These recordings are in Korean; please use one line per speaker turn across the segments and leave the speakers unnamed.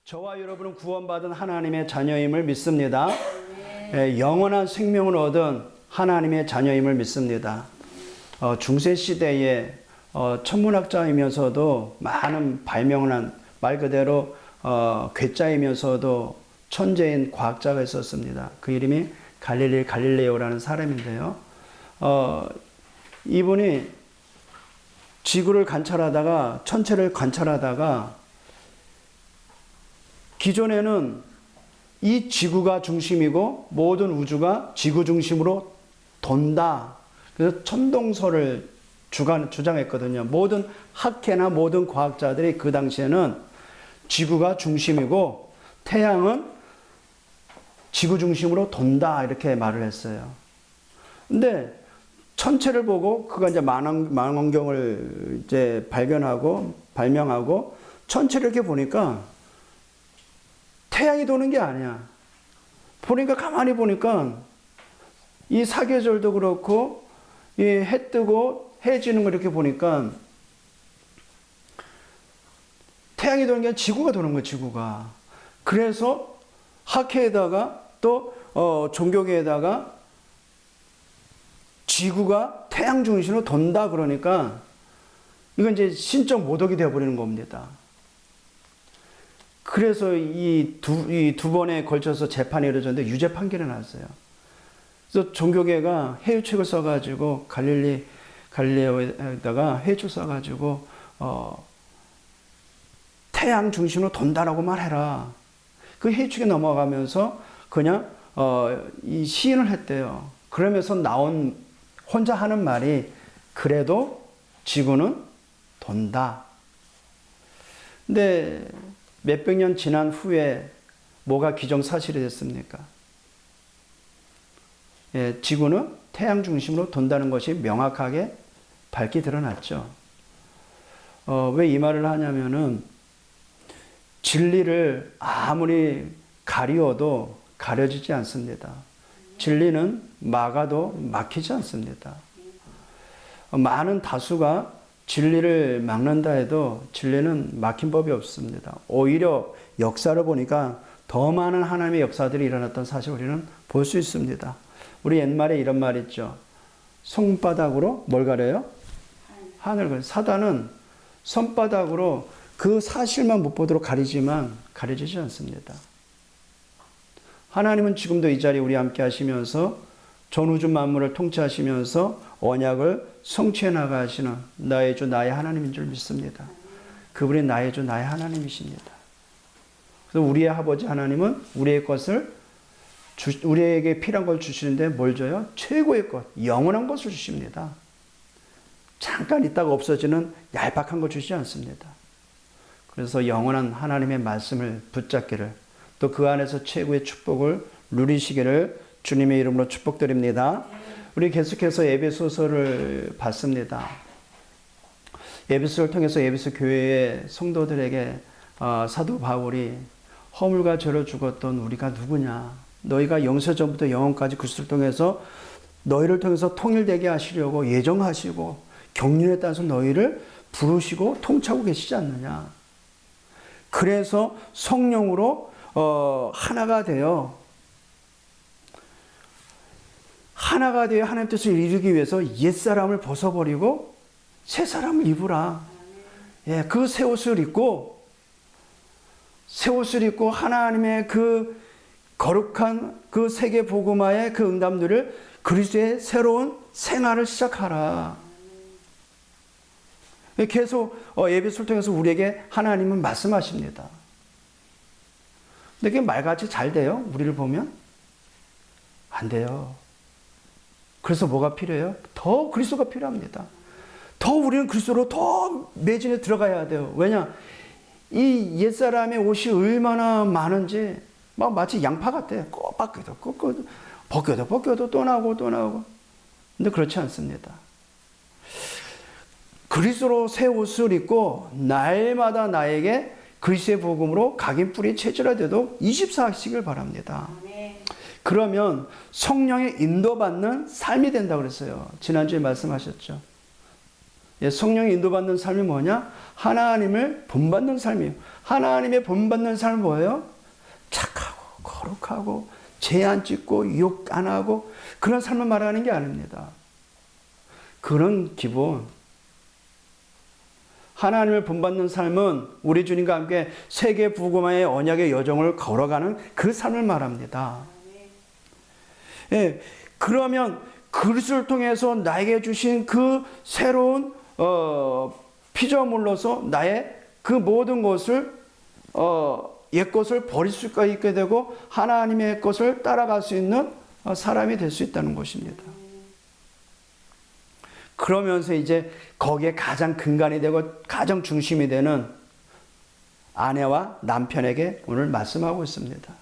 저와 여러분은 구원받은 하나님의 자녀임을 믿습니다. 영원한 생명을 얻은 하나님의 자녀임을 믿습니다. 중세시대에 천문학자이면서도 많은 발명을 한 말 그대로 괴짜이면서도 천재인 과학자가 있었습니다. 그 이름이 갈릴레오라는 사람인데요. 이분이 지구를 관찰하다가 천체를 관찰하다가 기존에는 이 지구가 중심이고 모든 우주가 지구 중심으로 돈다. 그래서 천동설을 주장했거든요. 모든 학회나 모든 과학자들이 그 당시에는 지구가 중심이고 태양은 지구 중심으로 돈다. 이렇게 말을 했어요. 근데 천체를 보고 그가 이제 망원경을 이제 발명하고 천체를 이렇게 보니까 태양이 도는 게 아니야. 가만히 보니까 이 사계절도 그렇고 이 해 뜨고 해 지는 거 이렇게 보니까 태양이 도는 게 아니라 지구가 도는 거야, 지구가. 그래서 학회에다가 또 종교계에다가 지구가 태양 중심으로 돈다 그러니까 이건 이제 신적 모독이 되어버리는 겁니다. 그래서 이 두 번에 걸쳐서 재판이 이루어졌는데 유죄 판결이 났어요. 그래서 종교계가 해유책을 써가지고 갈릴레오에다가 해유책 써가지고 태양 중심으로 돈다라고 말해라. 그 해유책에 넘어가면서 그냥 이 시인을 했대요. 그러면서 나온 혼자 하는 말이 그래도 지구는 돈다. 근데 몇백 년 지난 후에 뭐가 기정사실이 됐습니까? 예, 지구는 태양 중심으로 돈다는 것이 명확하게 밝게 드러났죠. 왜 이 말을 하냐면은 진리를 아무리 가리워도 가려지지 않습니다. 진리는 막아도 막히지 않습니다. 많은 다수가 진리를 막는다 해도 진리는 막힌 법이 없습니다. 오히려 역사를 보니까 더 많은 하나님의 역사들이 일어났던 사실을 우리는 볼 수 있습니다. 우리 옛말에 이런 말 있죠. 손바닥으로 뭘 가려요? 하늘 가려요. 사단은 손바닥으로 그 사실만 못 보도록 가리지만 가려지지 않습니다. 하나님은 지금도 이 자리에 우리 함께 하시면서 전 우주 만물을 통치하시면서 언약을 성취해 나가시는 나의 주 나의 하나님인 줄 믿습니다. 그분이 나의 주 나의 하나님이십니다. 그래서 우리의 아버지 하나님은 우리의 것을 우리에게 필요한 걸 주시는데 뭘 줘요? 최고의 것, 영원한 것을 주십니다. 잠깐 있다가 없어지는 얄팍한 걸 주시지 않습니다. 그래서 영원한 하나님의 말씀을 붙잡기를 또 그 안에서 최고의 축복을 누리시기를 주님의 이름으로 축복드립니다. 우리 계속해서 에베소서를 봤습니다. 에베소를 통해서 에베소 교회의 성도들에게 사도 바울이 허물과 죄로 죽었던 우리가 누구냐? 너희가 영세전부터 영원까지 그리스도를 통해서 너희를 통해서 통일되게 하시려고 예정하시고 경륜에 따라서 너희를 부르시고 통치하고 계시지 않느냐? 그래서 성령으로 하나가 되어 하나님 뜻을 이루기 위해서 옛사람을 벗어버리고 새사람을 입으라. 예, 그 새 옷을 입고 하나님의 그 거룩한 그 세계 복음화의 그 응답들을 그리스도의 새로운 생활을 시작하라. 계속 에베소를 통해서 우리에게 하나님은 말씀하십니다. 근데 그게 말같이 잘 돼요? 우리를 보면? 안 돼요. 그래서 뭐가 필요해요? 더 그리스도가 필요합니다. 더 우리는 그리스도로 더 매진에 들어가야 돼요. 왜냐? 이 옛사람의 옷이 얼마나 많은지 막 마치 양파 같아. 꼭 벗겨도 또 나오고. 근데 그렇지 않습니다. 그리스도로 새 옷을 입고 날마다 나에게 그리스도의 복음으로 각인뿌리 체질화되도록 24시길 바랍니다. 그러면 성령의 인도받는 삶이 된다고 그랬어요. 지난주에 말씀하셨죠. 성령이 인도받는 삶이 뭐냐? 하나님을 본받는 삶이에요. 하나님의 본받는 삶은 뭐예요? 착하고 거룩하고 죄 안 짓고 욕 안 하고 그런 삶을 말하는 게 아닙니다. 그런 기본. 하나님을 본받는 삶은 우리 주님과 함께 세계 부고마의 언약의 여정을 걸어가는 그 삶을 말합니다. 예, 그러면 그리스도를 통해서 나에게 주신 그 새로운 피조물로서 나의 그 모든 것을 옛 것을 버릴 수가 있게 되고 하나님의 것을 따라갈 수 있는 사람이 될 수 있다는 것입니다. 그러면서 이제 거기에 가장 근간이 되고 가장 중심이 되는 아내와 남편에게 오늘 말씀하고 있습니다.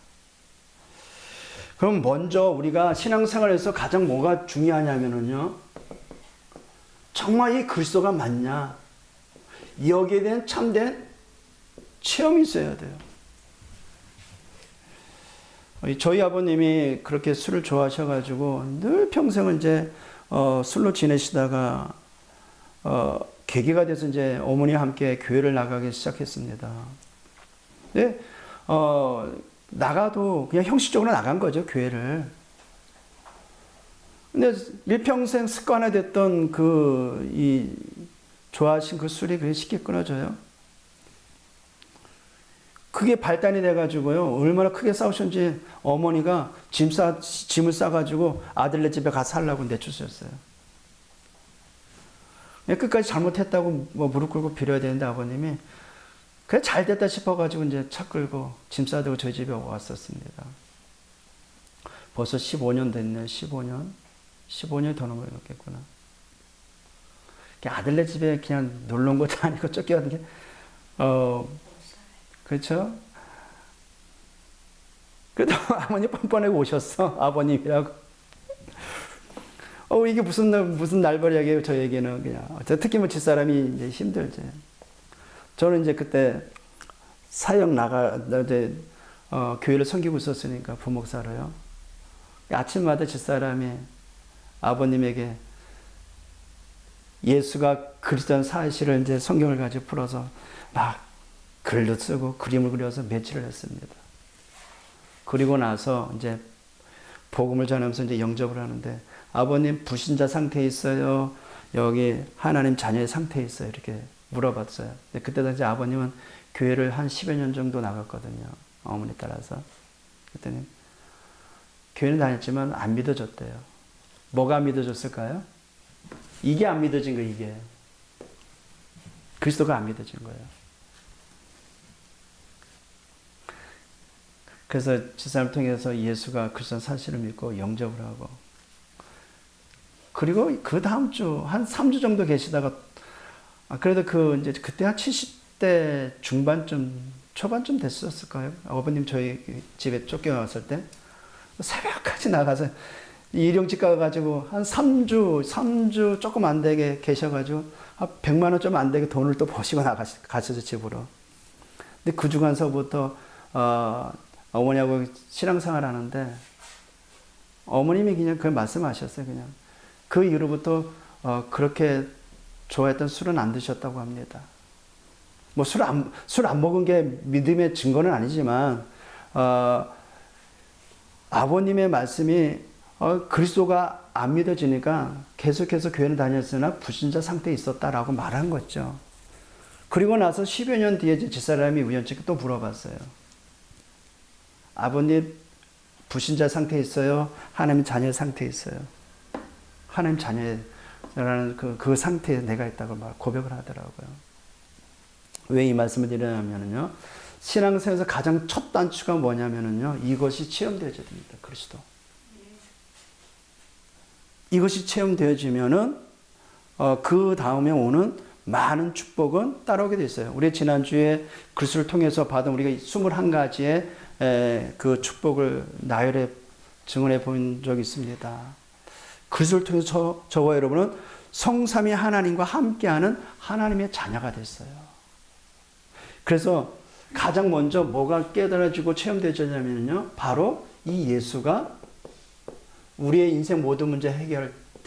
그럼 먼저 우리가 신앙생활에서 가장 뭐가 중요하냐면요. 정말 이 그리스도가 맞냐? 여기에 대한 참된 체험이 있어야 돼요. 저희 아버님이 그렇게 술을 좋아하셔가지고 늘 평생을 이제 술로 지내시다가 계기가 돼서 이제 어머니와 함께 교회를 나가기 시작했습니다. 근데 나가도 그냥 형식적으로 나간 거죠, 교회를. 근데 일평생 습관화됐던 좋아하신 그 술이 그게 쉽게 끊어져요. 그게 발단이 돼가지고요, 얼마나 크게 싸우셨는지 어머니가 짐을 싸가지고 아들네 집에 가서 살라고 내쫓으셨어요. 끝까지 잘못했다고 무릎 꿇고 빌어야 되는데 아버님이 그래 잘 됐다 싶어가지고 이제 차 끌고 짐 싸들고 저희 집에 왔었습니다. 벌써 15년 됐네. 15년이 더 넘어갔겠구나. 아들네 집에 그냥 놀러 온 것도 아니고 쫓겨가는 게 그렇죠? 그래도 아버님 뻔뻔하게 오셨어. 아버님이라고. 이게 무슨 날벌이야기예요, 저에게는 그냥. 특히 뭐 집사람이 이제 힘들지. 저는 이제 그때 교회를 섬기고 있었으니까, 부목사로요. 아침마다 집사람이 아버님에게 예수가 그리스도라는 사실을 이제 성경을 가지고 풀어서 막 글도 쓰고 그림을 그려서 며칠을 했습니다. 그리고 나서 이제 복음을 전하면서 이제 영접을 하는데 아버님 불신자 상태에 있어요? 여기 하나님 자녀의 상태에 있어요? 이렇게 물어봤어요. 근데 그때 당시 아버님은 교회를 한 10여 년 정도 나갔거든요. 어머니 따라서. 그랬더니 교회는 다녔지만 안 믿어졌대요. 뭐가 안 믿어졌을까요? 이게 안 믿어진 거예요, 이게. 그리스도가 안 믿어진 거예요. 그래서 집사람을 통해서 예수가 그리스도 사실을 믿고 영접을 하고 그리고 그 다음 주 한 3주 정도 계시다가 그래도 그때 한 70대 초반쯤 됐었을까요? 아버님 저희 집에 쫓겨났을 때 새벽까지 나가서 일용직 가가지고 한 3주 조금 안 되게 계셔가지고 한 100만 원 좀 안 되게 돈을 또 버시고 가셔서 집으로. 근데 그 중간서부터 어머니하고 신앙생활 하는데 어머님이 그냥 그걸 말씀하셨어요. 그냥 그 이후로부터 그렇게 좋아했던 술은 안 드셨다고 합니다. 뭐 술 안 먹은 게 믿음의 증거는 아니지만 아버님의 말씀이 그리스도가 안 믿어지니까 계속해서 교회를 다녔으나 불신자 상태에 있었다라고 말한 거죠. 그리고 나서 10여 년 뒤에 집사람이 우연치 또 물어봤어요. 아버님 불신자 상태에 있어요? 하나님 자녀 상태에 있어요? 하나님 자녀라는 그 상태에 내가 있다고 고백을 하더라고요. 왜 이 말씀을 드리냐면요. 신앙생활에서 가장 첫 단추가 뭐냐면요. 이것이 체험되어져야 됩니다. 그리스도. 이것이 체험되어지면은 그 다음에 오는 많은 축복은 따라오게 돼 있어요. 우리 지난주에 그리스도를 통해서 받은 우리가 21가지의 그 축복을 나열해 증언해 본 적이 있습니다. 그리스도를 통해서 저와 여러분은 성삼위 하나님과 함께하는 하나님의 자녀가 됐어요. 그래서 가장 먼저 뭐가 깨달아지고 체험되어지냐면요. 바로 이 예수가 우리의 인생 모든 문제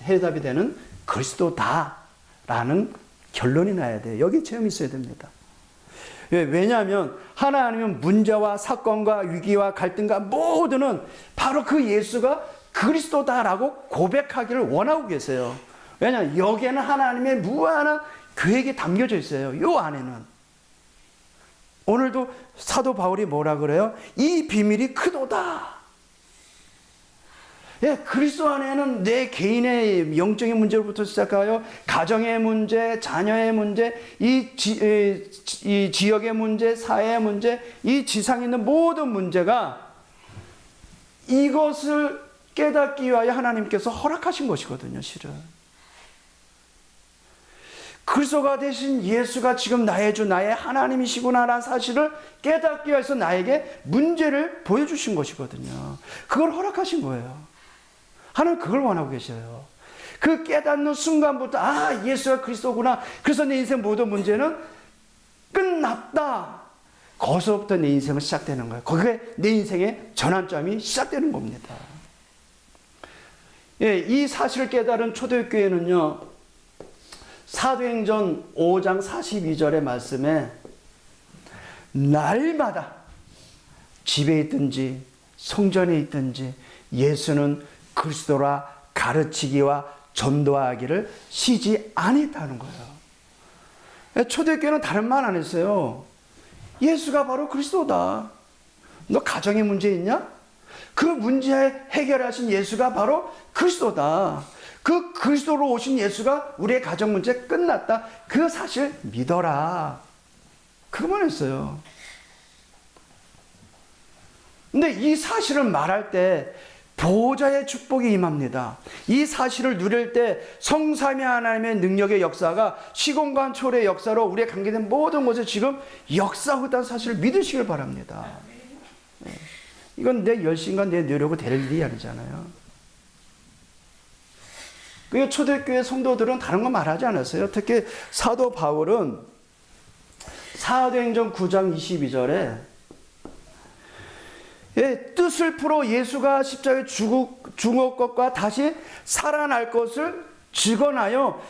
해답이 되는 그리스도다라는 결론이 나야 돼요. 여기 체험이 있어야 됩니다. 왜냐하면 하나님은 문제와 사건과 위기와 갈등과 모두는 바로 그 예수가 그리스도다라고 고백하기를 원하고 계세요. 왜냐하면 여기에는 하나님의 무한한 계획이 담겨져 있어요. 요 안에는. 오늘도 사도 바울이 뭐라 그래요? 이 비밀이 크도다. 예, 그리스도 안에는 내 개인의 영적인 문제로부터 시작하여 가정의 문제, 자녀의 문제, 이 지역의 문제, 사회의 문제, 이 지상에 있는 모든 문제가 이것을 깨닫기 위하여 하나님께서 허락하신 것이거든요, 실은. 그리스도가 되신 예수가 지금 나의 주, 나의 하나님이시구나라는 사실을 깨닫기 위해서 나에게 문제를 보여주신 것이거든요. 그걸 허락하신 거예요. 하나님 그걸 원하고 계셔요. 그 깨닫는 순간부터 아, 예수가 그리스도구나. 그래서 내 인생 모든 문제는 끝났다. 거기서부터 내 인생은 시작되는 거예요. 거기에 내 인생의 전환점이 시작되는 겁니다. 예, 이 사실을 깨달은 초대교회는요, 사도행전 5장 42절의 말씀에 날마다 집에 있든지 성전에 있든지 예수는 그리스도라 가르치기와 전도하기를 쉬지 않았다는 거예요. 초대교회는 다른 말 안 했어요. 예수가 바로 그리스도다. 너 가정에 문제 있냐? 그 문제 해결하신 예수가 바로 그리스도다. 그 그리스도로 오신 예수가 우리의 가정 문제 끝났다. 그 사실 믿어라. 그것만 했어요. 근데 이 사실을 말할 때 보호자의 축복이 임합니다. 이 사실을 누릴 때 성삼위 하나님의 능력의 역사가 시공간 초월의 역사로 우리의 관계된 모든 곳에 지금 역사하고 있다는 사실을 믿으시길 바랍니다. 이건 내 열심과 내 노력으로 될 일이 아니잖아요. 그 초대교회 성도들은 다른 거 말하지 않았어요. 특히 사도 바울은 사도행전 9장 22절에 뜻을 풀어 예수가 십자가에 죽을 것과 다시 살아날 것을 증언하여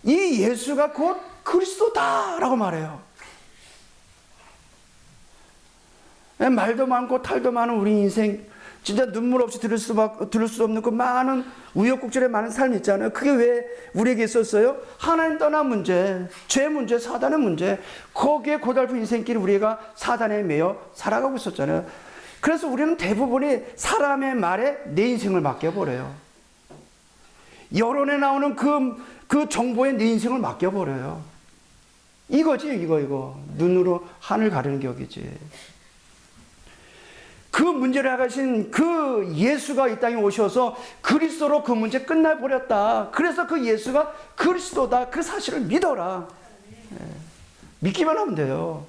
이 예수가 곧 그리스도다라고 말해요. 말도 많고 탈도 많은 우리 인생, 진짜 눈물 없이 들을 수 없는 그 많은 우여곡절의 많은 삶이 있잖아요. 그게 왜 우리에게 있었어요? 하나님 떠난 문제, 죄 문제, 사단의 문제, 거기에 고달픈 인생길 우리가 사단에 매여 살아가고 있었잖아요. 그래서 우리는 대부분이 사람의 말에 내 인생을 맡겨버려요. 여론에 나오는 그 정보에 내 인생을 맡겨버려요. 이거지, 이거. 눈으로 하늘 가리는 격이지. 그 문제를 해가신 그 예수가 이 땅에 오셔서 그리스도로 그 문제 끝나버렸다. 그래서 그 예수가 그리스도다. 그 사실을 믿어라. 믿기만 하면 돼요.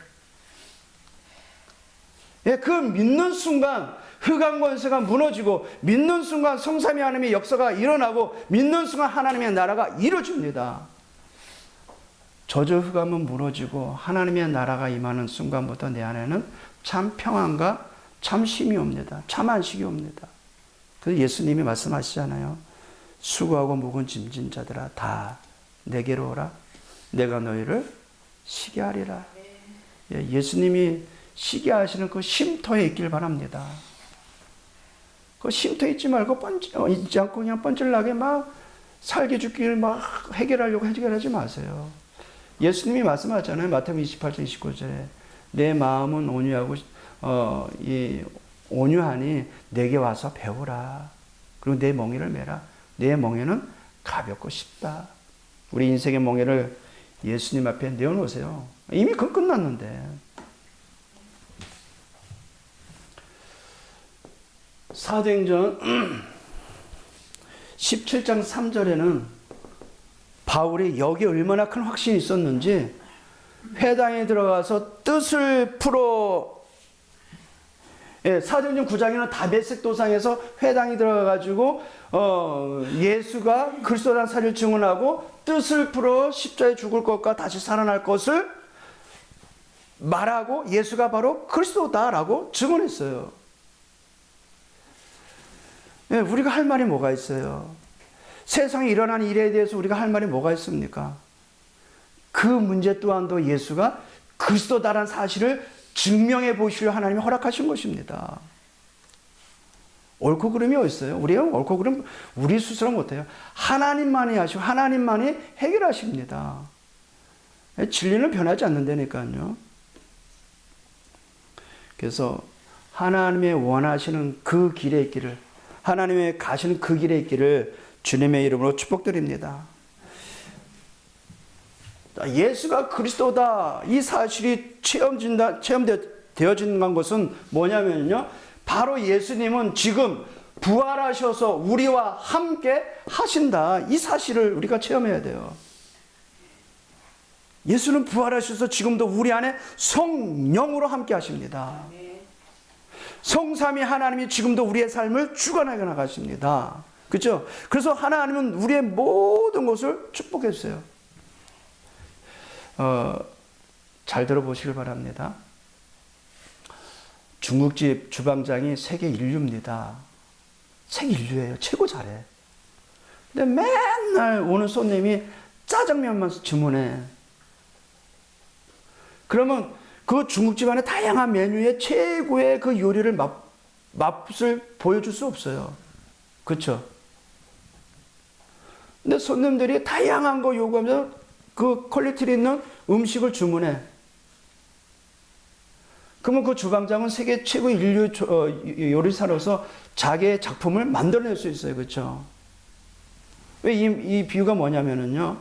그 믿는 순간 흑암 권세가 무너지고, 믿는 순간 성삼위 하나님의 역사가 일어나고, 믿는 순간 하나님의 나라가 이루어집니다. 저주 흑암은 무너지고 하나님의 나라가 임하는 순간부터 내 안에는 참 평안과 참 쉼이 옵니다. 참 안식이 옵니다. 그래서 예수님이 말씀하시잖아요. 수고하고 무거운 짐진 자들아 다 내게로 오라. 내가 너희를 쉬게 하리라. 예수님이 쉬게 하시는 그 쉼터에 있길 바랍니다. 그 쉼터에 있지 말고 있지 않고 그냥 뻔질나게 막 살기 죽기를 막 해결하려고 해결하지 마세요. 예수님이 말씀하셨잖아요. 마태복음 28장 29절에 내 마음은 온유하고 온유하니 내게 와서 배우라. 그리고 내 멍에를 메라. 내 멍에는 가볍고 쉽다. 우리 인생의 멍에를 예수님 앞에 내어놓으세요. 이미 그건 끝났는데. 사도행전 17장 3절에는 바울이 여기에 얼마나 큰 확신이 있었는지 회당에 들어가서 뜻을 풀어, 사도행전 9장에는 다메섹 도상에서 회당에 들어가가지고 예수가 그리스도라는 사실을 증언하고 뜻을 풀어 십자가에 죽을 것과 다시 살아날 것을 말하고 예수가 바로 그리스도다라고 증언했어요. 우리가 할 말이 뭐가 있어요? 세상에 일어난 일에 대해서 우리가 할 말이 뭐가 있습니까? 그 그 문제 또한도 예수가 그리스도다라는 사실을 증명해 보시려 하나님이 허락하신 것입니다. 옳고 그름이 어디 있어요? 우리가 옳고 그름 우리 스스로 못해요. 하나님만이 하시고 하나님만이 해결하십니다. 진리는 변하지 않는다니까요. 그래서 하나님의 원하시는 그 길의 길을, 하나님의 가시는 그 길의 길을 주님의 이름으로 축복드립니다. 예수가 그리스도다 이 사실이 체험되어진 것은 뭐냐면요, 바로 예수님은 지금 부활하셔서 우리와 함께 하신다 이 사실을 우리가 체험해야 돼요. 예수는 부활하셔서 지금도 우리 안에 성령으로 함께 하십니다. 성삼위 하나님이 지금도 우리의 삶을 주관하게 나가십니다. 그렇죠? 그래서 하나님은 우리의 모든 것을 축복해 주세요. 잘 들어보시길 바랍니다. 중국집 주방장이 세계 인류입니다. 세계 인류예요. 최고 잘해. 근데 맨날 오는 손님이 짜장면만 주문해. 그러면 그 중국집 안에 다양한 메뉴의 최고의 그 요리를 맛을 보여줄 수 없어요. 그렇죠? 근데 손님들이 다양한 거 요구하면서 그 퀄리티를 있는 음식을 주문해. 그러면 그 주방장은 세계 최고의 인류 요리사로서 자기의 작품을 만들어낼 수 있어요. 그렇죠? 왜 이 비유가 뭐냐면요,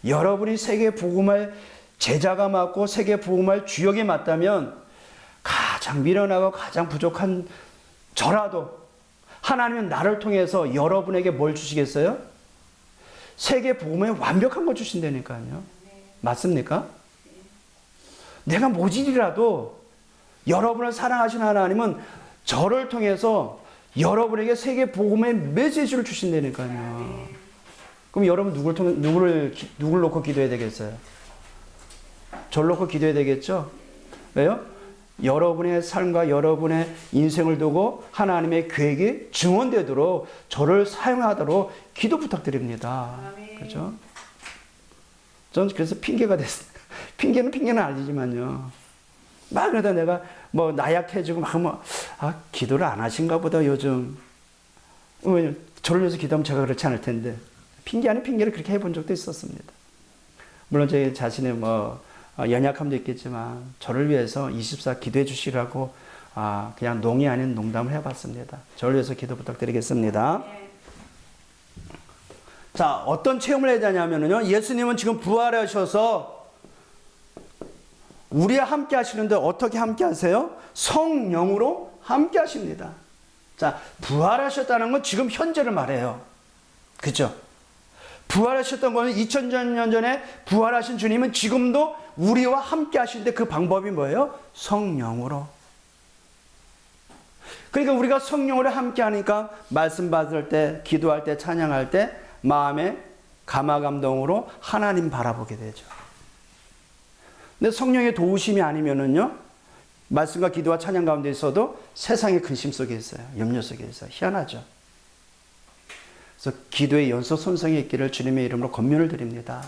여러분이 세계 복음을 제자가 맡고 세계 복음을 주역이 맡다면 가장 미련하고 가장 부족한 저라도 하나님은 나를 통해서 여러분에게 뭘 주시겠어요? 세계 복음에 완벽한 걸 주신다니까요. 맞습니까? 내가 모질이라도 여러분을 사랑하시는 하나님은 저를 통해서 여러분에게 세계 복음의 메시지를 주신다니까요. 그럼 여러분 누구를 놓고 기도해야 되겠어요? 저를 놓고 기도해야 되겠죠? 왜요? 여러분의 삶과 여러분의 인생을 두고 하나님의 계획이 증언되도록 저를 사용하도록 기도 부탁드립니다. 그렇죠? 저는 그래서 핑계가 됐어요. 핑계는 아니지만요. 막 그러다 내가 뭐 나약해지고 기도를 안 하신가 보다 요즘. 저를 위해서 기도하면 제가 그렇지 않을 텐데. 핑계 아닌 핑계를 그렇게 해본 적도 있었습니다. 물론 제 자신의 연약함도 있겠지만 저를 위해서 24 기도해 주시라고 그냥 농이 아닌 농담을 해봤습니다. 저를 위해서 기도 부탁드리겠습니다. 자, 어떤 체험을 해야 되냐면요, 예수님은 지금 부활하셔서 우리와 함께 하시는데 어떻게 함께 하세요? 성령으로 함께 하십니다. 자, 부활하셨다는 건 지금 현재를 말해요. 그죠? 부활하셨던 거는 2000년 전에 부활하신 주님은 지금도 우리와 함께 하시는데 그 방법이 뭐예요? 성령으로. 그러니까 우리가 성령으로 함께 하니까 말씀 받을 때, 기도할 때, 찬양할 때 마음에 감화감동으로 하나님 바라보게 되죠. 근데 성령의 도우심이 아니면은요, 말씀과 기도와 찬양 가운데 있어도 세상의 근심 속에 있어요. 염려 속에 있어요. 희한하죠. 그래서 기도의 연소선성이 있기를 주님의 이름으로 권면을 드립니다.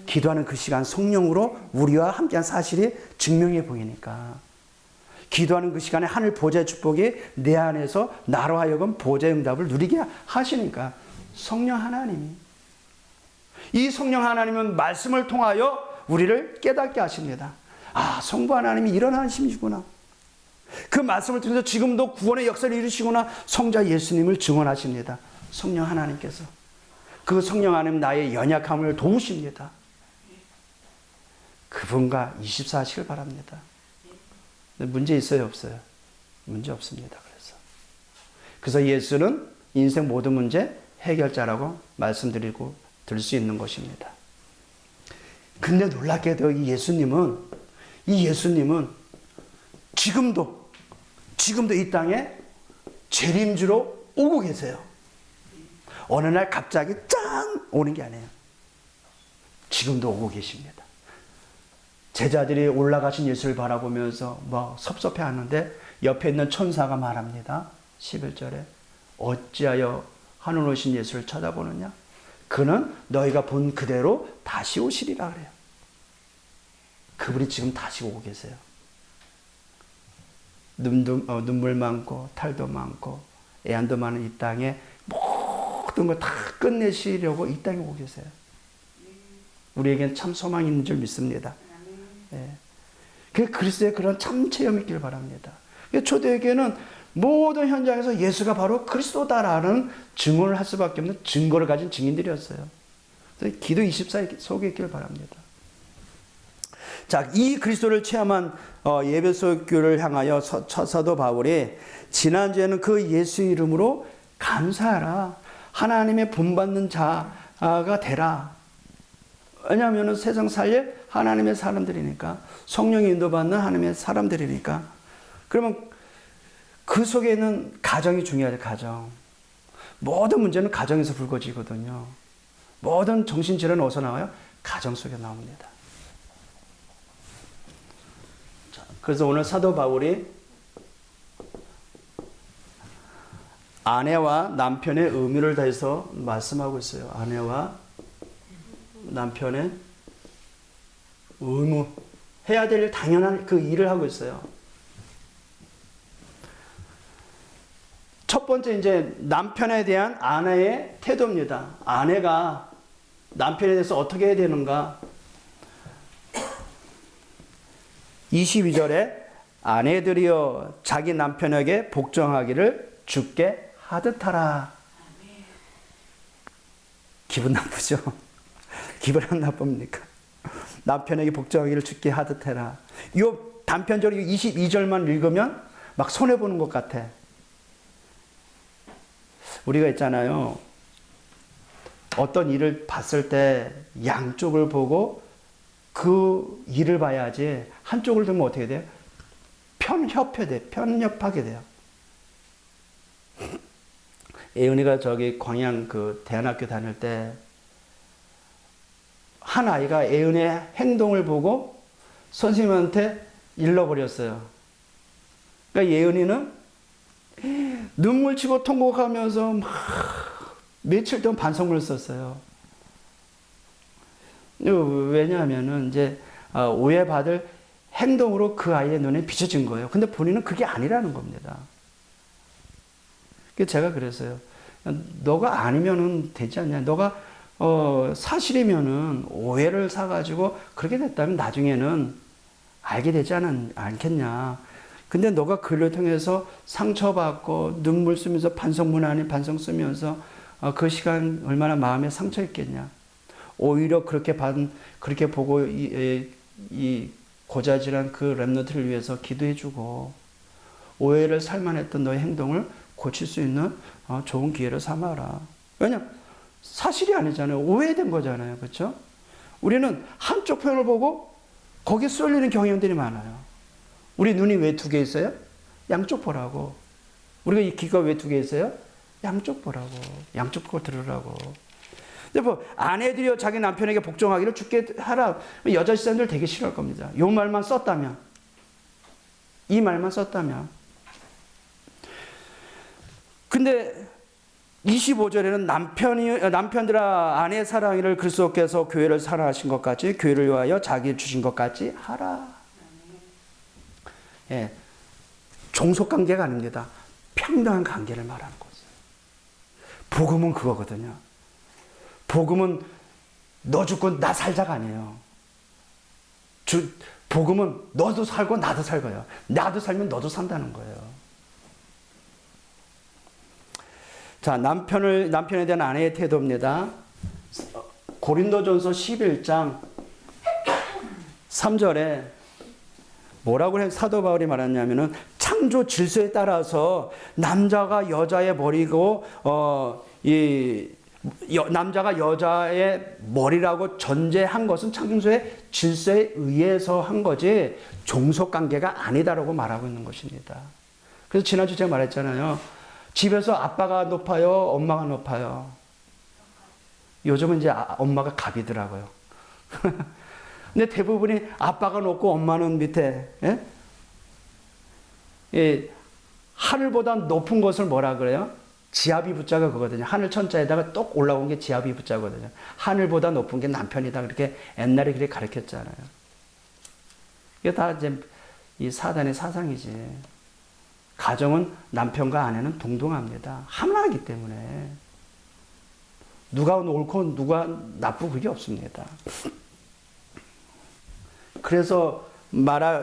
기도하는 그 시간 성령으로 우리와 함께한 사실이 증명해 보이니까, 기도하는 그 시간에 하늘 보좌의 축복이 내 안에서 나로 하여금 보좌의 응답을 누리게 하시니까 성령 하나님이, 이 성령 하나님은 말씀을 통하여 우리를 깨닫게 하십니다. 성부 하나님이 이런 하나님이시구나. 그 말씀을 통해서 지금도 구원의 역사를 이루시구나. 성자 예수님을 증언하십니다. 성령 하나님께서. 그 성령 하나님 나의 연약함을 도우십니다. 그분과 24 하시길 바랍니다. 문제 있어요, 없어요? 문제 없습니다. 그래서 예수는 인생 모든 문제 해결자라고 말씀드리고 들 수 있는 것입니다. 근데 놀랍게도 이 예수님은 지금도 이 땅에 재림주로 오고 계세요. 어느 날 갑자기 짠 오는 게 아니에요. 지금도 오고 계십니다. 제자들이 올라가신 예수를 바라보면서 섭섭해 하는데 옆에 있는 천사가 말합니다. 11절에 어찌하여 하늘 오신 예수를 쳐다보느냐? 그는 너희가 본 그대로 다시 오시리라 그래요. 그분이 지금 다시 오고 계세요. 눈물 많고 탈도 많고 애안도 많은 이 땅에 모든 걸 다 끝내시려고 이 땅에 오고 계세요. 우리에겐 참 소망이 있는 줄 믿습니다. 예. 그리스도의 그런 참 체험이 있기를 바랍니다. 초대교회는 모든 현장에서 예수가 바로 그리스도다라는 증언을 할 수밖에 없는 증거를 가진 증인들이었어요. 기도 24에 속에 있기를 바랍니다. 자, 이 그리스도를 체험한 예배소 교회를 향하여 사도 바울이 지난주에는 그 예수 이름으로 감사하라. 하나님의 본받는 자가 되라. 왜냐하면 세상 살릴 하나님의 사람들이니까, 성령이 인도받는 하나님의 사람들이니까. 그러면 그 속에 있는 가정이 중요하죠. 가정. 모든 문제는 가정에서 불거지거든요. 모든 정신질환은 어디서 나와요? 가정 속에 나옵니다. 자, 그래서 오늘 사도 바울이 아내와 남편의 의무를 다해서 말씀하고 있어요. 아내와 남편의 의무, 해야 될 당연한 그 일을 하고 있어요. 첫 번째 이제 남편에 대한 아내의 태도입니다. 아내가 남편에 대해서 어떻게 해야 되는가? 22절에 아내들이여 자기 남편에게 복종하기를 주께 하듯하라. 기분 나쁘죠? 기분 안 나쁩니까? 남편에게 복종하기를 주께 하듯해라. 이 단편적으로 22절만 읽으면 막 손해보는 것 같아. 우리가 있잖아요. 어떤 일을 봤을 때 양쪽을 보고 그 일을 봐야지 한쪽을 두면 어떻게 돼요? 편협하게 돼요. 예은이가 저기 광양 그 대안학교 다닐 때 한 아이가 예은의 행동을 보고 선생님한테 일러버렸어요. 그러니까 예은이는 눈물 치고 통곡하면서 막 며칠 동안 반성문을 썼어요. 왜냐하면은 이제 오해받을 행동으로 그 아이의 눈에 비춰진 거예요. 근데 본인은 그게 아니라는 겁니다. 그래서 제가 그랬어요. 너가 아니면은 되지 않냐. 너가 사실이면은 오해를 사가지고 그렇게 됐다면 나중에는 알게 되지 않겠냐. 근데 너가 글을 통해서 상처받고 눈물 쓰면서 반성문 아닌 반성 쓰면서 그 시간 얼마나 마음에 상처 있겠냐. 오히려 그렇게 보고 이 고자질한 그 렘넌트를 위해서 기도해주고 오해를 살만했던 너의 행동을 고칠 수 있는 좋은 기회를 삼아라. 왜냐? 사실이 아니잖아요. 오해된 거잖아요. 그렇죠? 우리는 한쪽 편을 보고 거기에 쏠리는 경향들이 많아요. 우리 눈이 왜 두 개 있어요? 양쪽 보라고. 우리가 이 귀가 왜 두 개 있어요? 양쪽 보라고. 양쪽 보고 들으라고. 근데 뭐 아내들이여 자기 남편에게 복종하기를 주께 하라. 여자 시장들 되게 싫어할 겁니다. 이 말만 썼다면. 이 말만 썼다면. 근데 25절에는 남편들아 아내의 사랑을 그리스도께서 교회를 사랑하신 것 같이 교회를 위하여 자기를 주신 것 같이 하라. 예, 종속관계가 아닙니다. 평등한 관계를 말하는 거죠. 복음은 그거거든요. 복음은 너 죽고 나 살자가 아니에요. 복음은 너도 살고 나도 살고요. 나도 살면 너도 산다는 거예요. 자, 남편에 대한 아내의 태도입니다. 고린도전서 11장 3절에 뭐라고 사도 바울이 말했냐면은 창조 질서에 따라서 남자가 여자의 머리고 남자가 여자의 머리라고 전제한 것은 창조의 질서에 의해서 한 거지 종속관계가 아니다라고 말하고 있는 것입니다. 그래서 지난주 제가 말했잖아요. 집에서 아빠가 높아요? 엄마가 높아요? 요즘은 이제 엄마가 갑이더라고요. 근데 대부분이 아빠가 높고 엄마는 밑에, 예? 예, 하늘보다 높은 것을 뭐라 그래요? 지압이 부자가 그거거든요. 하늘 천자에다가 똑 올라온 게 지압이 부자거든요. 하늘보다 높은 게 남편이다. 그렇게 옛날에 그렇게 가르쳤잖아요. 이게 다 이제 이 사단의 사상이지. 가정은 남편과 아내는 동등합니다. 하나이기 때문에. 누가 옳고 누가 나쁘고 그게 없습니다. 그래서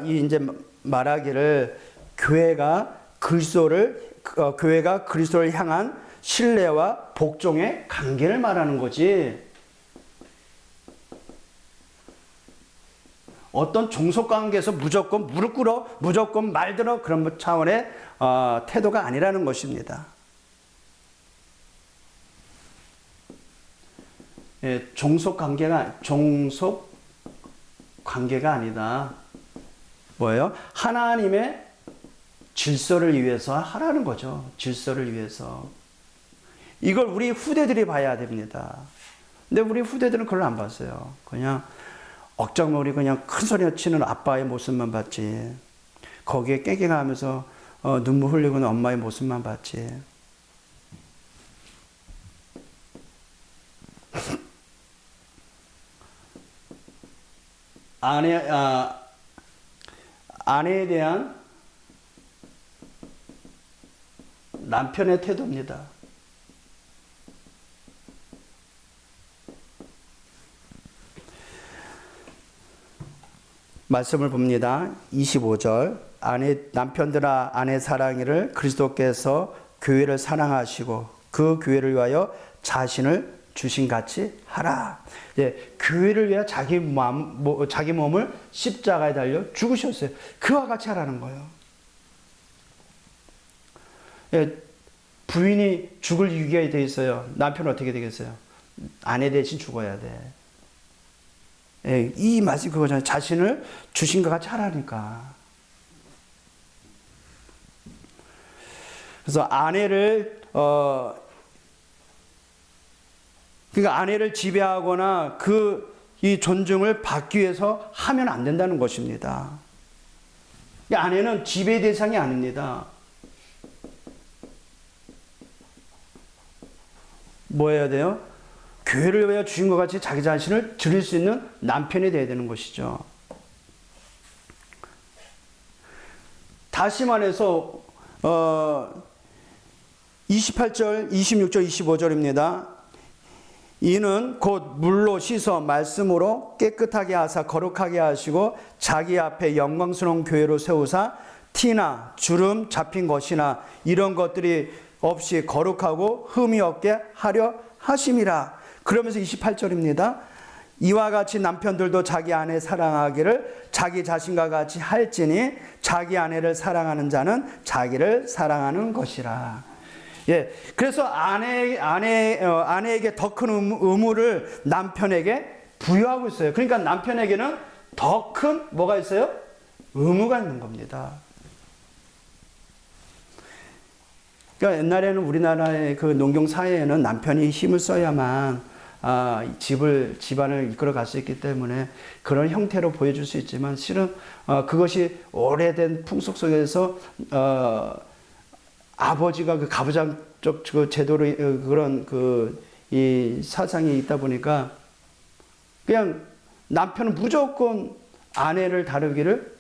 이제 말하기를 교회가 그리스도를 향한 신뢰와 복종의 관계를 말하는 거지. 어떤 종속 관계에서 무조건 무릎 꿇어, 무조건 말들어 그런 차원의 태도가 아니라는 것입니다. 예, 종속 관계가 아니다. 뭐예요? 하나님의 질서를 위해서 하라는 거죠. 질서를 위해서. 이걸 우리 후대들이 봐야 됩니다. 근데 우리 후대들은 그걸 안 봤어요. 그냥 억장머리 그냥 큰 소리 치는 아빠의 모습만 봤지. 거기에 깨갱하면서 눈물 흘리고 있는 엄마의 모습만 봤지. 아내에 대한 남편의 태도입니다. 말씀을 봅니다. 25절. 남편들아 아내 사랑이를 그리스도께서 교회를 사랑하시고 그 교회를 위하여 자신을 주신 같이 하라. 예, 교회를 위하여 자기 몸을 십자가에 달려 죽으셨어요. 그와 같이 하라는 거예요. 예, 부인이 죽을 위기에 돼 있어요. 남편은 어떻게 되겠어요? 아내 대신 죽어야 돼. 예, 이 말씀이 그거잖아요. 자신을 주신 것 같이 하라니까. 그래서 그러니까 아내를 지배하거나 이 존중을 받기 위해서 하면 안 된다는 것입니다. 아내는 지배 대상이 아닙니다. 뭐 해야 돼요? 교회를 위하여 주신 것 같이 자기 자신을 드릴 수 있는 남편이 되어야 되는 것이죠. 다시 말해서 28절, 26절, 25절입니다. 이는 곧 물로 씻어 말씀으로 깨끗하게 하사 거룩하게 하시고 자기 앞에 영광스러운 교회로 세우사 티나 주름 잡힌 것이나 이런 것들이 없이 거룩하고 흠이 없게 하려 하심이라. 그러면서 28절입니다. 이와 같이 남편들도 자기 아내 사랑하기를 자기 자신과 같이 할지니 자기 아내를 사랑하는 자는 자기를 사랑하는 것이라. 예, 그래서 아내에게 더 큰 의무를 남편에게 부여하고 있어요. 그러니까 남편에게는 더 큰 뭐가 있어요? 의무가 있는 겁니다. 그러니까 옛날에는 우리나라의 그 농경 사회에는 남편이 힘을 써야만 집안을 이끌어 갈 수 있기 때문에 그런 형태로 보여줄 수 있지만 실은 그것이 오래된 풍속 속에서 아버지가 그 가부장적 그 제도로 그런 이 사상이 있다 보니까 그냥 남편은 무조건 아내를 다루기를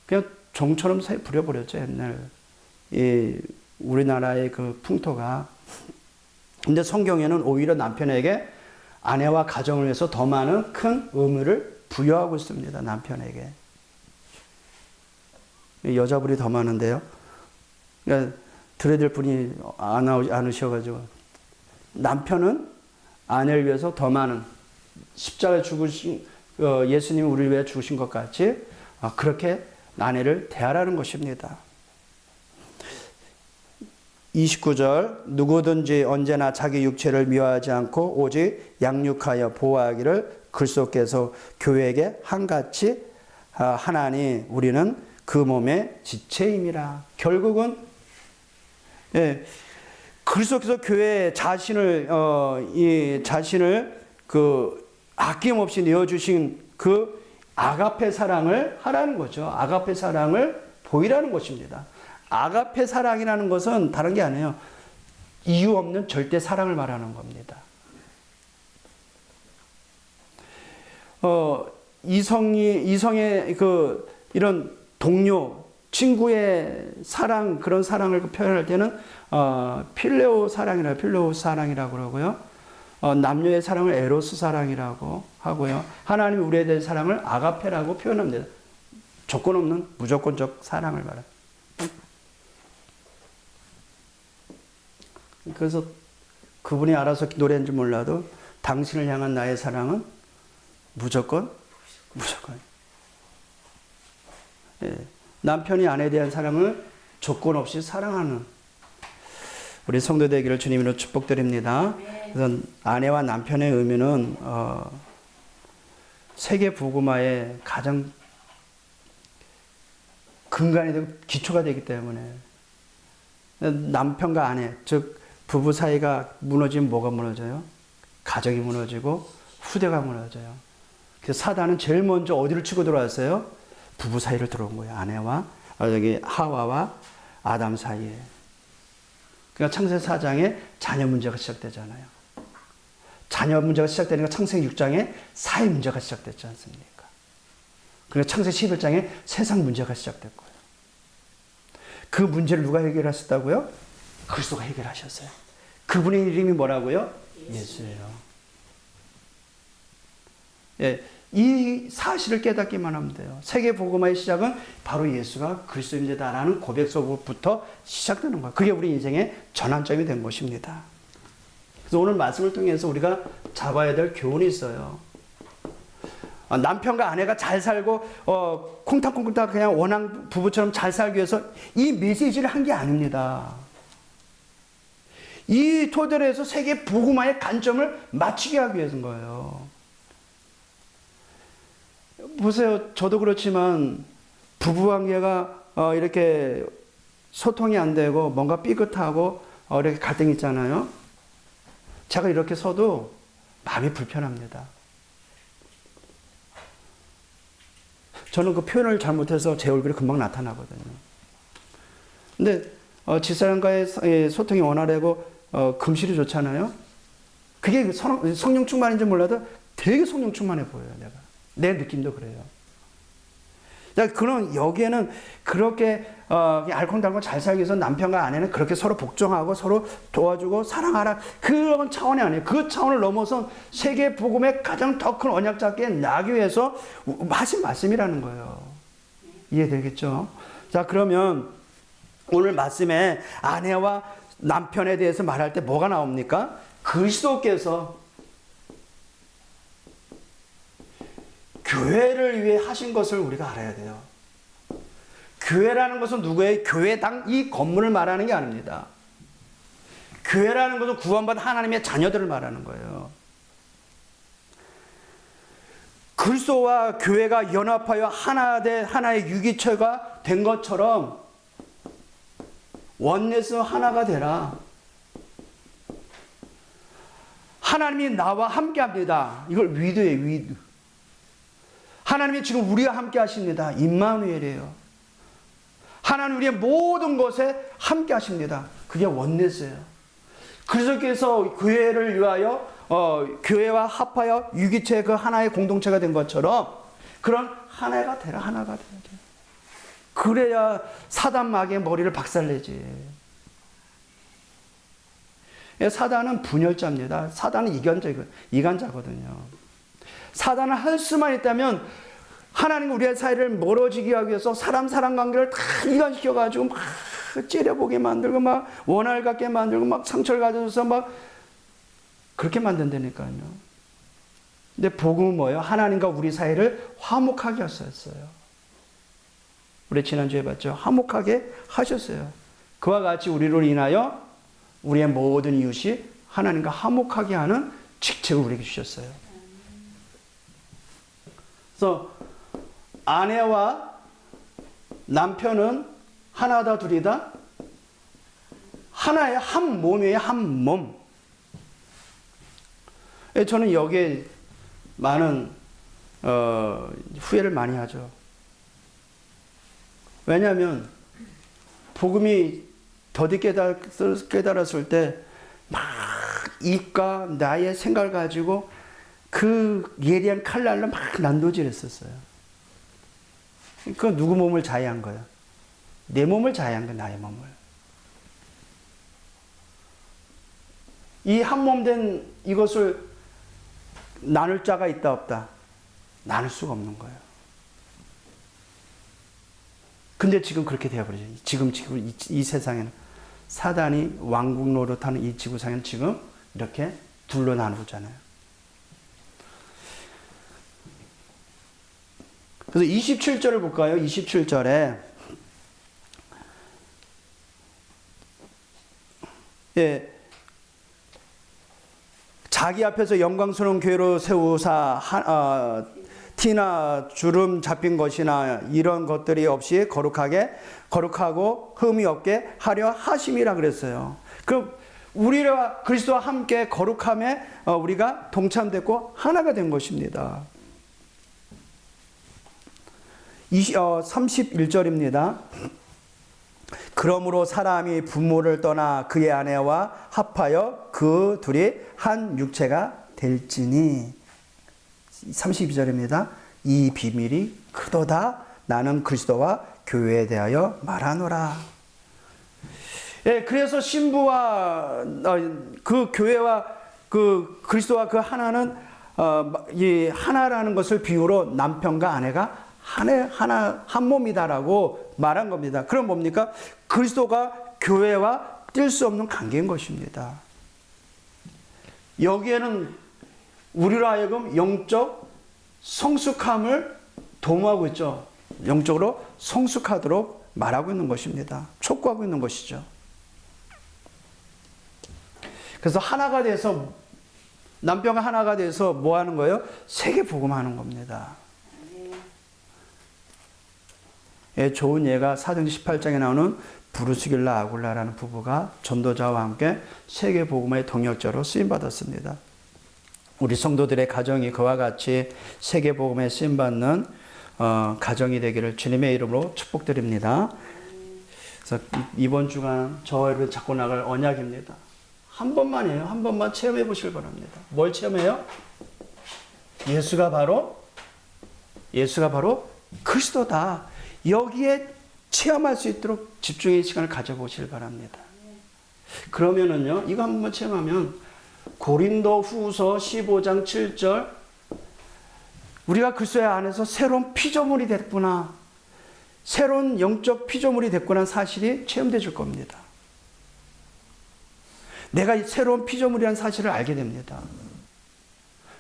그냥 종처럼 부려버렸죠, 옛날. 우리나라의 그 풍토가. 근데 성경에는 오히려 남편에게 아내와 가정을 위해서 더 많은 큰 의무를 부여하고 있습니다, 남편에게. 여자분이 더 많은데요. 그러니까 들어야 될 분이 않으셔가지고 남편은 아내를 위해서 더 많은 십자가에 죽으신 예수님이 우리를 위해 죽으신 것 같이 그렇게 아내를 대하라는 것입니다. 29절 누구든지 언제나 자기 육체를 미워하지 않고 오직 양육하여 보호하기를 그리스도께서 교회에게 한같이 하나니 우리는 그 몸의 지체임이라. 결국은 그리스도께서 교회에 자신을 아낌없이 내어주신 그 아가페 사랑을 하라는 거죠. 아가페 사랑을 보이라는 것입니다. 아가페 사랑이라는 것은 다른 게 아니에요. 이유 없는 절대 사랑을 말하는 겁니다. 이성의 이런 동료, 친구의 사랑, 그런 사랑을 표현할 때는 필레오 사랑이라고 그러고요. 남녀의 사랑을 에로스 사랑이라고 하고요. 하나님이 우리에 대한 사랑을 아가페라고 표현합니다. 조건 없는 무조건적 사랑을 말합니다. 그래서 그분이 알아서 노래인지 몰라도 당신을 향한 나의 사랑은 무조건. 예. 남편이 아내에 대한 사랑을 조건 없이 사랑하는 우리 성도 되기를 주님으로 축복드립니다. 그래서 아내와 남편의 의미는 세계 복음화의 가장 근간이 되고 기초가 되기 때문에 남편과 아내, 즉 부부 사이가 무너지면 뭐가 무너져요? 가정이 무너지고 후대가 무너져요. 그래서 사단은 제일 먼저 어디를 치고 들어왔어요? 부부 사이를 들어온 거예요. 아내와 하와와 아담 사이에. 그러니까 창세기 4장에 자녀 문제가 시작되잖아요. 자녀 문제가 시작되니까 창세기 6장에 사회 문제가 시작됐지 않습니까? 그러니까 창세기 11장에 세상 문제가 시작됐고요. 그 문제를 누가 해결하셨다고요? 그리스도가 해결하셨어요. 그분의 이름이 뭐라고요? 예수예요. 예, 이 사실을 깨닫기만 하면 돼요. 세계 복음화의 시작은 바로 예수가 그리스도입니다라는 고백서부터 시작되는 거예요. 그게 우리 인생의 전환점이 된 것입니다. 그래서 오늘 말씀을 통해서 우리가 잡아야 될 교훈이 있어요. 남편과 아내가 잘 살고 콩닥콩닥 그냥 원앙 부부처럼 잘 살기 위해서 이 메시지를 한 게 아닙니다. 이 토대로 해서 세계 복음화의 관점을 맞추게 하기 위해서인 거예요. 보세요. 저도 그렇지만 부부관계가 이렇게 소통이 안 되고 뭔가 삐끗하고 이렇게 갈등이 있잖아요. 제가 이렇게 서도 마음이 불편합니다. 저는 그 표현을 잘못해서 제 얼굴이 금방 나타나거든요. 근데 집사람과의 소통이 원활하고 금실이 좋잖아요. 그게 성령 충만인지 몰라도 되게 성령 충만해 보여요. 내 느낌도 그래요. 그럼 여기에는 그렇게 알콩달콩 잘 살기 위해서 남편과 아내는 그렇게 서로 복종하고 서로 도와주고 사랑하라 그런 차원이 아니에요. 그 차원을 넘어서 세계 복음의 가장 더 큰 언약 잡기에 나기 위해서 하신 말씀이라는 거예요. 이해되겠죠? 자, 그러면 오늘 말씀에 아내와 남편에 대해서 말할 때 뭐가 나옵니까? 그리스도께서 교회를 위해 하신 것을 우리가 알아야 돼요. 교회라는 것은 누구의 교회당 이 건물을 말하는 게 아닙니다. 교회라는 것은 구원받은 하나님의 자녀들을 말하는 거예요. 그리스도와 교회가 연합하여 하나의 유기체가 된 것처럼 원내스 하나가 되라. 하나님이 나와 함께 합니다. 이걸 위드예요, 위드. 하나님이 지금 우리와 함께 하십니다. 임마누엘이에요. 하나님 우리의 모든 것에 함께 하십니다. 그게 원내스예요. 그리스도께서 교회를 위하여 교회와 합하여 유기체 그 하나의 공동체가 된 것처럼 그런 하나가 되라. 하나가 되라. 그래야 사단 마귀의 머리를 박살내지. 사단은 분열자입니다. 사단은 이간자거든요. 사단을 할 수만 있다면 하나님과 우리의 사이를 멀어지게 하기 위해서 사람 관계를 다 이간시켜가지고 막 째려보게 만들고 막 원할 갖게 만들고 막 상처를 가져서 막 그렇게 만든다니까요. 근데 복음은 뭐예요? 하나님과 우리 사이를 화목하게 하셨어요. 우리 지난주에 봤죠? 화목하게 하셨어요. 그와 같이 우리로 인하여 우리의 모든 이웃이 하나님과 화목하게 하는 직책을 우리에게 주셨어요. 그래서 아내와 남편은 하나다 둘이다? 하나의 한 몸이에요. 한 몸. 저는 여기에 많은 후회를 많이 하죠. 왜냐하면 복음이 더디 깨달았을 때 막 입과 나의 생각을 가지고 그 예리한 칼날로 막 난도질했었어요. 그 누구 몸을 자해한 거야? 내 몸을 자해한 거야, 나의 몸을. 이 한 몸 된 이것을 나눌 자가 있다 없다? 나눌 수가 없는 거예요. 근데 지금 그렇게 되어버리죠. 지금 이 세상에는 사단이 왕국 노릇하는 이 지구상에는 지금 이렇게 둘로 나누잖아요. 그래서 27절을 볼까요? 27절에 예, 자기 앞에서 영광스러운 교회로 세우사 티나 주름 잡힌 것이나 이런 것들이 없이 거룩하고 흠이 없게 하려 하심이라 그랬어요. 그럼 우리와 그리스도와 함께 거룩함에 우리가 동참됐고 하나가 된 것입니다. 31절입니다. 그러므로 사람이 부모를 떠나 그의 아내와 합하여 그 둘이 한 육체가 될지니. 32절입니다. 이 비밀이 크도다. 나는 그리스도와 교회에 대하여 말하노라. 예, 그래서 신부와 그 교회와 그 그리스도와 그 하나는 이 하나라는 것을 비유로 남편과 아내가 한 몸이다라고 말한 겁니다. 그럼 뭡니까? 그리스도가 교회와 뗄 수 없는 관계인 것입니다. 여기에는 우리로 하여금 영적 성숙함을 도모하고 있죠. 영적으로 성숙하도록 말하고 있는 것입니다. 촉구하고 있는 것이죠. 그래서 하나가 돼서 남편과 하나가 돼서 뭐 하는 거예요? 세계 복음하는 겁니다. 예, 좋은 예가 사도행전 18장에 나오는 브루스길라 아굴라라는 부부가 전도자와 함께 세계 복음의 동역자로 쓰임 받았습니다. 우리 성도들의 가정이 그와 같이 세계 복음에 쓰임 받는 가정이 되기를 주님의 이름으로 축복드립니다. 그래서 이번 주간 저와 여러분 잡고 나갈 언약입니다. 한 번만이에요. 한 번만 체험해 보시길 바랍니다. 뭘 체험해요? 예수가 바로 그리스도다. 여기에 체험할 수 있도록 집중의 시간을 가져보시길 바랍니다. 그러면은요, 이거 한 번만 체험하면 고린도 후서 15장 7절 우리가 그리스도 안에서 새로운 피조물이 됐구나, 새로운 영적 피조물이 됐구나 사실이 체험되실 겁니다. 내가 새로운 피조물이라는 사실을 알게 됩니다.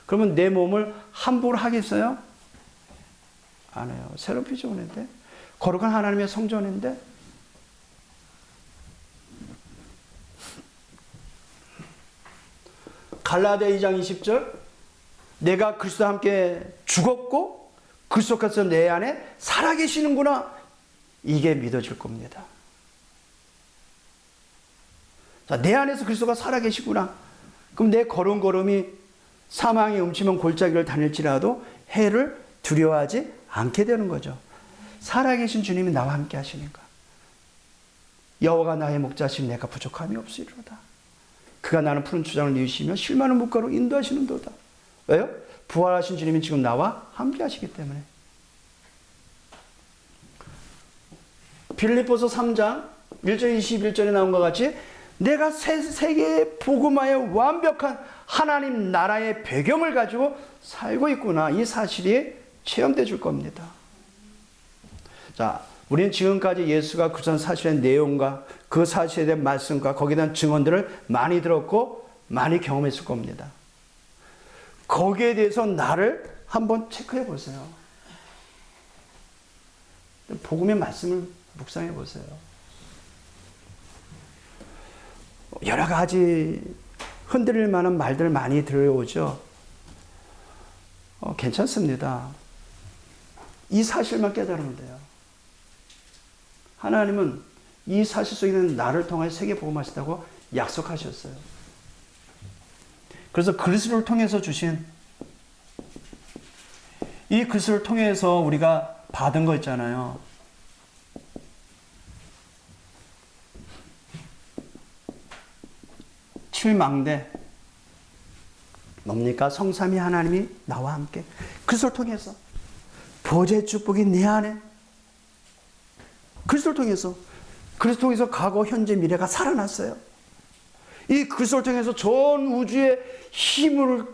그러면 내 몸을 함부로 하겠어요? 안 해요. 새로운 피조물인데, 거룩한 하나님의 성전인데. 갈라디아 2장 20절 내가 그리스도와 함께 죽었고 그리스도께서 내 안에 살아계시는구나, 이게 믿어질 겁니다. 자, 내 안에서 그리스도가 살아계시구나. 그럼 내 걸음 걸음이 사망의 음침한 골짜기를 다닐지라도 해를 두려워하지 않게 되는 거죠. 살아계신 주님이 나와 함께 하시니까. 여호와가 나의 목자시니 내가 부족함이 없으리로다. 그가 나는 푸른 초장을 이으시며 쉴만한 물가로 인도하시는도다. 왜요? 부활하신 주님이 지금 나와 함께 하시기 때문에. 빌립보서 3장 1절 21절에 나온 것 같이 내가 세계의 복음화의 완벽한 하나님 나라의 배경을 가지고 살고 있구나, 이 사실이 체험돼 줄 겁니다. 자, 우리는 지금까지 예수가 그전 사실의 내용과 그 사실에 대한 말씀과 거기에 대한 증언들을 많이 들었고 많이 경험했을 겁니다. 거기에 대해서 나를 한번 체크해 보세요. 복음의 말씀을 묵상해 보세요. 여러 가지 흔들릴 만한 말들 많이 들어오죠. 괜찮습니다. 이 사실만 깨달으면 돼요. 하나님은 이 사실 속에 있는 나를 통해 세계 복음하시다고 약속하셨어요. 그래서 그리스도를 통해서 주신 이 그리스도를 통해서 우리가 받은 거 있잖아요. 칠망대, 뭡니까? 성삼위 하나님이 나와 함께 그리스도를 통해서 보좌의 축복이 내 안에 그리스도를 통해서 과거, 현재, 미래가 살아났어요. 이 그리스도를 통해서 전 우주의 힘을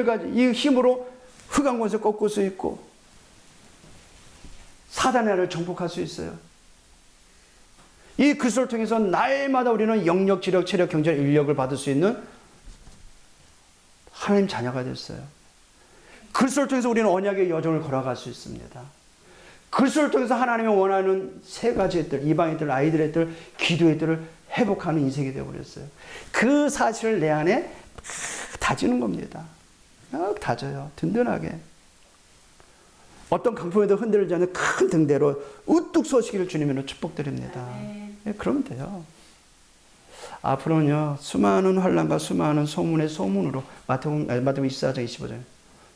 가진 이 힘으로 흑암 권세 꺾을 수 있고 사단의 나를 정복할 수 있어요. 이 그리스도를 통해서 날마다 우리는 영력, 지력, 체력, 경제, 인력을 받을 수 있는 하나님 자녀가 됐어요. 그리스도를 통해서 우리는 언약의 여정을 걸어갈 수 있습니다. 그리스도를 통해서 하나님이 원하는 세 가지의 뜰, 이방의 뜰, 아이들의 뜰, 기도의 뜰을 회복하는 인생이 되어버렸어요. 그 사실을 내 안에 다지는 겁니다. 다져요. 든든하게. 어떤 강풍에도 흔들리지 않는 큰 등대로 우뚝 서시기를 주님으로 축복드립니다. 예, 그러면 돼요. 앞으로는요, 수많은 환난과 수많은 소문의 소문으로, 마태복음 24장 25절,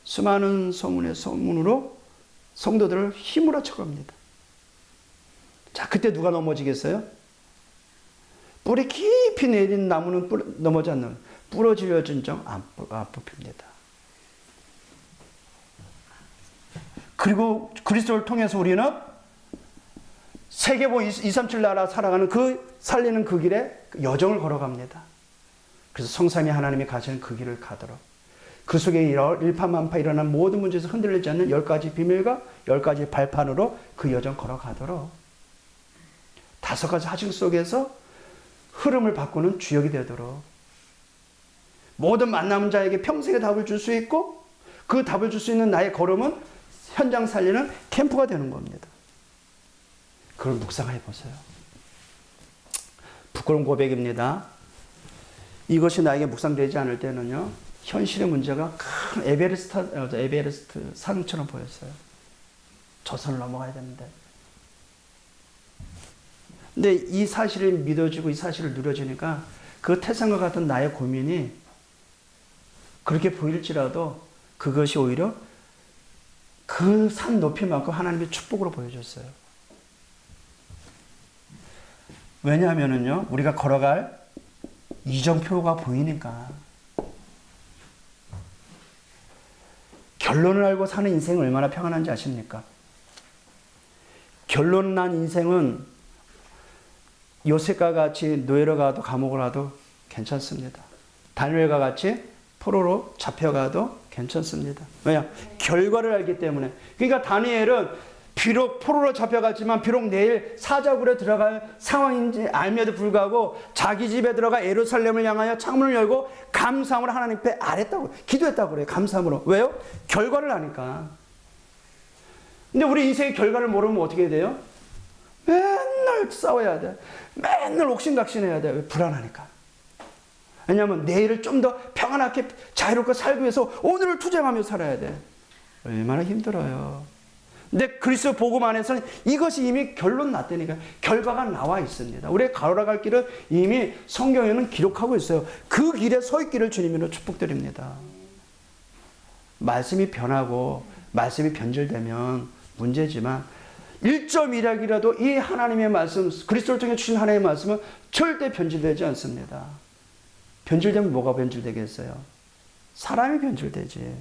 수많은 소문의 소문으로 성도들을 힘으로 쳐갑니다. 자, 그때 누가 넘어지겠어요? 뿌리 깊이 내린 나무는 넘어지 않는, 부러지려진 정 안 뽑힙니다. 그리고 그리스도를 통해서 우리는 세계보 237 나라 살아가는 살리는 그 길에 여정을 걸어갑니다. 그래서 성삼위 하나님이 가시는 그 길을 가도록 그 속에 일파만파 일어난 모든 문제에서 흔들리지 않는 10가지 비밀과 10가지 발판으로 그 여정 걸어가도록 5가지 하신 속에서 흐름을 바꾸는 주역이 되도록 모든 만남 자에게 평생의 답을 줄 수 있고 그 답을 줄 수 있는 나의 걸음은 현장 살리는 캠프가 되는 겁니다. 그걸 묵상해 보세요. 부끄러운 고백입니다. 이것이 나에게 묵상되지 않을 때는요, 현실의 문제가 큰 에베레스트 산처럼 보였어요. 저 산을 넘어가야 되는데. 근데 이 사실이 믿어지고 이 사실을 누려지니까 그 태산과 같은 나의 고민이 그렇게 보일지라도 그것이 오히려 그 산 높이만큼 하나님의 축복으로 보여줬어요. 왜냐하면요, 우리가 걸어갈 이정표가 보이니까. 결론을 알고 사는 인생이 얼마나 평안한지 아십니까? 결론 난 인생은 요셉과 같이 노예로 가도 감옥을 가도 괜찮습니다. 다니엘과 같이 포로로 잡혀가도 괜찮습니다. 왜냐? 결과를 알기 때문에. 그러니까 다니엘은 비록 포로로 잡혀갔지만 비록 내일 사자굴에 들어갈 상황인지 알면에도 불구하고 자기 집에 들어가 예루살렘을 향하여 창문을 열고 감사함으로 하나님 앞에 아랬다고 기도했다고 그래요. 감사함으로. 왜요? 결과를 아니까. 근데 우리 인생의 결과를 모르면 어떻게 돼요? 맨날 싸워야 돼. 맨날 옥신각신해야 돼. 왜? 불안하니까. 왜냐하면 내일을 좀 더 평안하게 자유롭게 살기 위해서 오늘을 투쟁하며 살아야 돼. 얼마나 힘들어요. 근데 그리스도 복음 안에서는 이것이 이미 결론 났다니까. 결과가 나와 있습니다. 우리의 걸어갈 길은 이미 성경에는 기록하고 있어요. 그 길에 서 있기를 주님으로 축복드립니다. 말씀이 변하고 말씀이 변질되면 문제지만 1.1약이라도 이 하나님의 말씀, 그리스도를 통해 주신 하나님의 말씀은 절대 변질되지 않습니다. 변질되면 뭐가 변질되겠어요? 사람이 변질되지.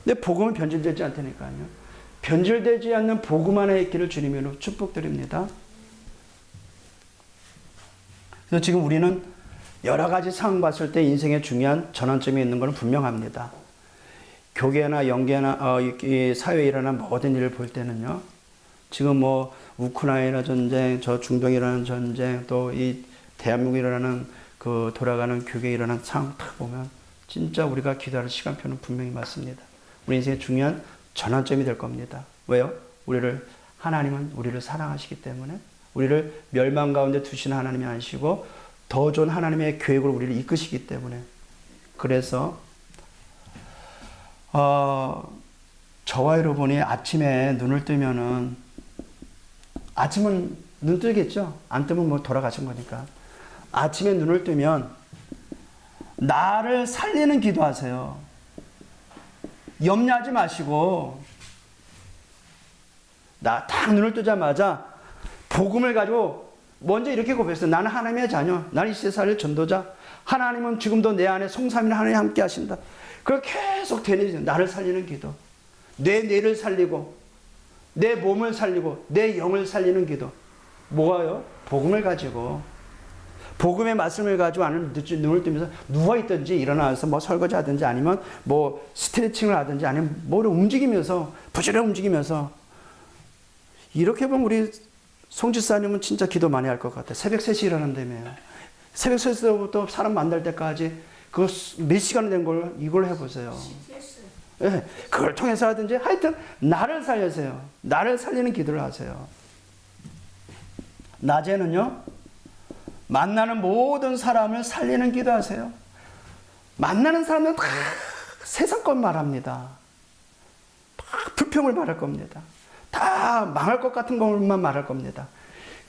근데 복음은 변질되지 않다니까요. 변질되지 않는 복음 안에 있기를 주님으로 축복드립니다. 그래서 지금 우리는 여러 가지 상황 봤을 때 인생에 중요한 전환점이 있는 것은 분명합니다. 교계나 영계나 이 사회에 일어난 모든 일을 볼 때는요. 지금 뭐 우크라이나 전쟁, 저 중동에 일어나는 전쟁, 또 이 대한민국에 일어나는 그 돌아가는 교계에 일어난 상황 딱 보면 진짜 우리가 기도하는 시간표는 분명히 맞습니다. 우리 인생의 중요한 전환점이 될 겁니다. 왜요? 하나님은 우리를 사랑하시기 때문에 우리를 멸망 가운데 두시는 하나님이 아니시고 더 좋은 하나님의 계획으로 우리를 이끄시기 때문에 그래서 저와 여러분이 아침에 눈을 뜨면은 아침은 눈 뜨겠죠? 안 뜨면 뭐 돌아가신 거니까. 아침에 눈을 뜨면 나를 살리는 기도하세요. 염려하지 마시고 나 딱 눈을 뜨자마자 복음을 가지고 먼저 이렇게 고백했어요. 나는 하나님의 자녀. 나는 이 세상의 전도자. 하나님은 지금도 내 안에 성삼위일 하나님이 함께 하신다. 그걸 계속 되뇌죠. 나를 살리는 기도. 내 뇌를 살리고 내 몸을 살리고 내 영을 살리는 기도. 뭐가요? 복음을 가지고 복음의 말씀을 가지고 안을 눈을 뜨면서 누워있든지 일어나서 뭐 설거지 하든지 아니면 뭐 스트레칭을 하든지 아니면 뭐를 움직이면서 부지런히 움직이면서 이렇게 보면 우리 송 집사님은 진짜 기도 많이 할 것 같아요. 새벽 3시 일어난다며요. 새벽 3시부터 사람 만날 때까지 그 몇 시간 된 걸 이걸 해보세요. 네, 그걸 통해서 하든지 하여튼 나를 살려세요. 나를 살리는 기도를 하세요. 낮에는요. 만나는 모든 사람을 살리는 기도하세요. 만나는 사람은 다 세상 것 말합니다. 다 불평을 말할 겁니다. 다 망할 것 같은 것만 말할 겁니다.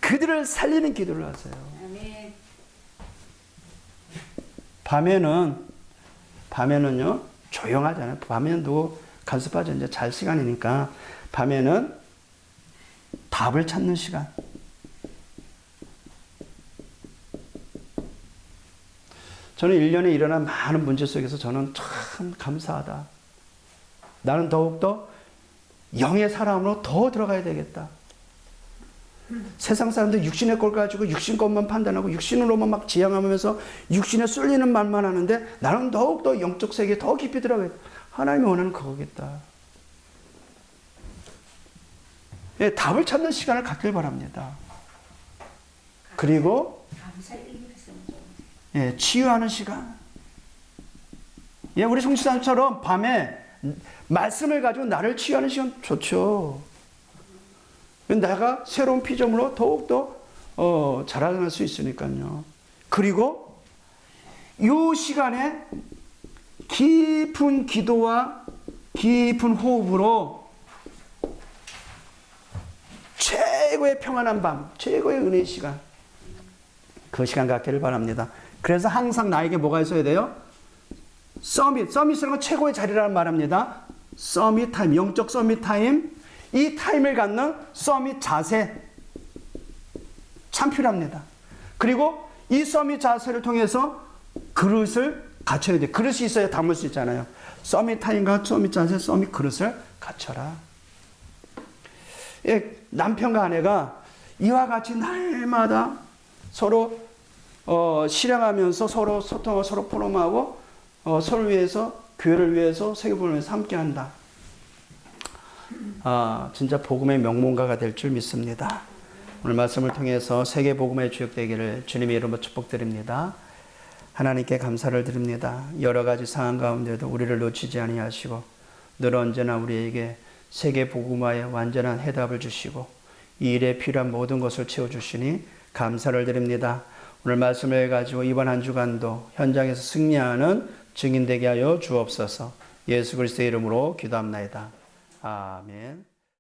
그들을 살리는 기도를 하세요. 아멘. 밤에는요 조용하잖아요. 밤에는 누구 간섭하죠. 이제 잘 시간이니까 밤에는 답을 찾는 시간. 저는 1년에 일어난 많은 문제 속에서 저는 참 감사하다. 나는 더욱더 영의 사람으로 더 들어가야 되겠다. 세상 사람들 육신의 걸 가지고 육신 것만 판단하고 육신으로만 막 지향하면서 육신에 쏠리는 말만 하는데 나는 더욱더 영적 세계에 더 깊이 들어가야 돼. 하나님이 원하는 그거겠다. 예, 답을 찾는 시간을 갖길 바랍니다. 그리고 예, 치유하는 시간. 예, 우리 송지사님처럼 밤에 말씀을 가지고 나를 치유하는 시간 좋죠. 내가 새로운 피조물로 더욱더 자라날 수 있으니까요. 그리고 이 시간에 깊은 기도와 깊은 호흡으로 최고의 평안한 밤, 최고의 은혜의 시간, 그 시간 갖기를 바랍니다. 그래서 항상 나에게 뭐가 있어야 돼요? 서밋이라는 건 최고의 자리라는 말합니다. 서밋 타임, 영적 서밋 타임. 이 타임을 갖는 서밋 자세 참 필요합니다. 그리고 이 서밋 자세를 통해서 그릇을 갖춰야 돼요. 그릇이 있어야 담을 수 있잖아요. 서밋 타임과 서밋 자세, 서밋 그릇을 갖춰라. 예, 남편과 아내가 이와 같이 날마다 서로 실행하면서 서로 소통하고 서로 포럼하고 서로를 위해서 교회를 위해서 세계복음을 위해서 함께한다. 진짜 복음의 명문가가 될 줄 믿습니다. 오늘 말씀을 통해서 세계복음의 주역 되기를 주님의 이름으로 축복드립니다. 하나님께 감사를 드립니다. 여러 가지 상황 가운데도 우리를 놓치지 아니하시고 늘 언제나 우리에게 세계복음화의 완전한 해답을 주시고 이 일에 필요한 모든 것을 채워주시니 감사를 드립니다. 오늘 말씀을 가지고 이번 한 주간도 현장에서 승리하는 증인 되게 하여 주옵소서. 예수 그리스도의 이름으로 기도합나이다. 아멘.